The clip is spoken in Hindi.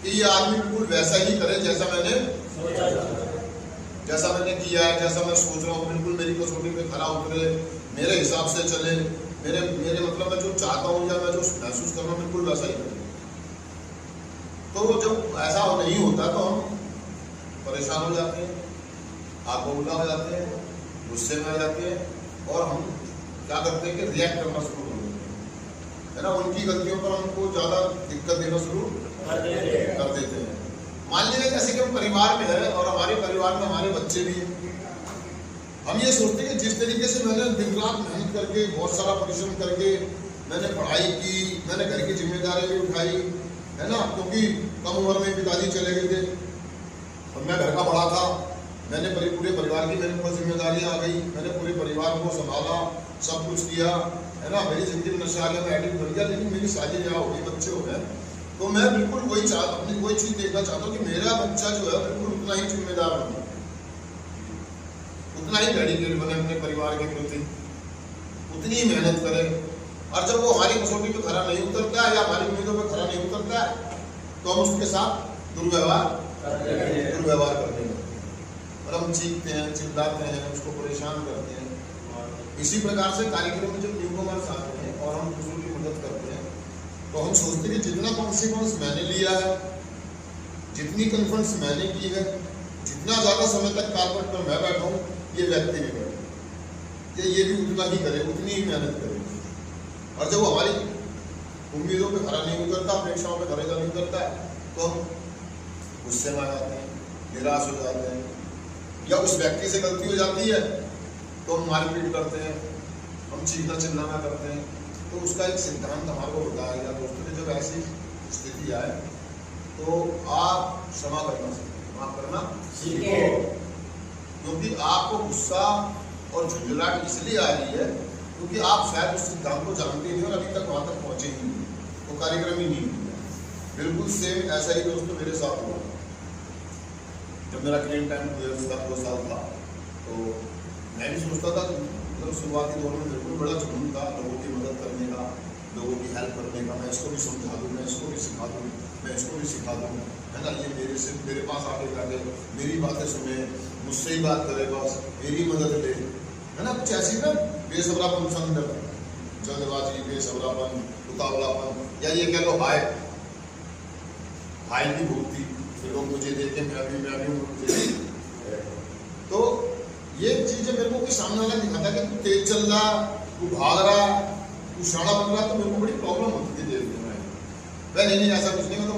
कि ये आदमी बिल्कुल वैसा ही करे जैसा मैंने किया है, जैसा मैं सोच रहा हूँ, बिल्कुल मेरी कसौटी पे खरा उतरे, मेरे हिसाब से चले, मेरे मतलब मैं जो चाहता हूँ या मैं जो महसूस कर रहा हूँ बिल्कुल वैसा ही करे। तो जब ऐसा नहीं होता तो हम परेशान हो जाते हैं, आगबबूला हो जाते हैं, गुस्से में आ जाते हैं, और हम क्या करते हैं कि रिएक्ट करना शुरू कर देते हैं, है ना। उनकी गलतियों पर हमको ज्यादा दिक्कत देना शुरू कर देते हैं। मान लीजिए जैसे कि हम परिवार में है और हमारे परिवार में हमारे बच्चे भी हैं, हम ये सोचते हैं कि जिस तरीके से मैंने दिन रात मेहनत करके, बहुत सारा परिश्रम करके मैंने पढ़ाई की, मैंने घर की जिम्मेदारी भी उठाई, है ना, क्योंकि कम उम्र में पिताजी चले गए थे और मैं घर का बड़ा था, मैंने पूरे परिवार की मेरे ऊपर जिम्मेदारियां आ गई, मैंने पूरे परिवार को संभाला, सब कुछ किया, है ना। मेरी जिंदगी में नशा आ गया, मैं एडिक्ट बन गया, लेकिन मेरी शादी ब्याह हो गई, बच्चे हो गए, तो मैं बिल्कुल वही अपनी वही चीज देखना चाहता हूँ कि मेरा बच्चा जो है बिल्कुल उतना ही जिम्मेदार बने, उतना ही डेडिकेट बने अपने परिवार के प्रति, उतनी ही मेहनत करे। और जब वो हमारी कसौटी पे खरा नहीं उतरता है या हमारी उम्मीदों पे खरा नहीं उतरता है तो हम उसके साथ दुर्व्यवहार करते हैं, और हम चीखते हैं, चिल्लाते हैं, उसको परेशान करते हैं। इसी प्रकार से कार्यक्रम में जब न्यूकमर्स आते हैं और हम दूसरों की मदद करते हैं तो हम सोचते हैं कि जितना कॉन्सिक्वेंस मैंने लिया है, जितनी कॉन्फ्रेंस मैंने की है, जितना ज्यादा समय तक कारपेट पर मैं बैठा हूँ, ये व्यक्ति भी बैठे, कि ये भी उतना ही करे, उतनी ही मेहनत करे। और जब वो हमारी उम्मीदों पे खरा नहीं उतरता, अपेक्षाओं पे खरा नहीं उतरता है तो हम गुस्से में आ जाते हैं, निराश हो जाते हैं, या उस व्यक्ति से गलती हो जाती है तो हम मारपीट करते हैं, हम चीखना चिल्लाना करते हैं। तो उसका एक सिद्धांत हमारे को बताया गया दोस्तों कि जब ऐसी स्थिति आए तो आप क्षमा करना सीखें, माफ करना सीखें, क्योंकि आपको गुस्सा और झुंझुलाहट इसलिए आ रही है क्योंकि आप शायद उस सिद्धांत को जानते नहीं और अभी तक वहां तक पहुंचे ही नहीं, तो कार्यक्रम ही नहीं हुआ। बिल्कुल सेम ऐसा ही दोस्तों मेरे साथ हुआ। जब मेरा क्लीन टाइम 2 साल था तो मैं भी सोचता था, मतलब शुरुआती दौर में मेरे को बड़ा जुनून था लोगों की मदद करने का, लोगों की हेल्प करने का, मैं इसको भी समझा दूँ, मैं इसको भी सिखा दूँ, मैं इसको भी सिखा दूँ, है ना। ये मेरे पास आके जाके मेरी बातें सुने, मुझसे ही बात करे, बस मेरी मदद ले, है ना। कुछ ऐसी ना बेसब्रापन, जल्दबाजी, बेसब्रापन, उतावलापन, या ये कह लो हाय की भूखती, लोग मुझे देखे मैं भी मुझे। तो ये चीजें मेरे को कोई सामने वाला दिखाता कि तू तेज चल रहा, तू भाग रहा, तू शाणा बन रहा, तो मेरे को बड़ी प्रॉब्लम होती थी देखने में। नहीं ऐसा कुछ नहीं, मतलब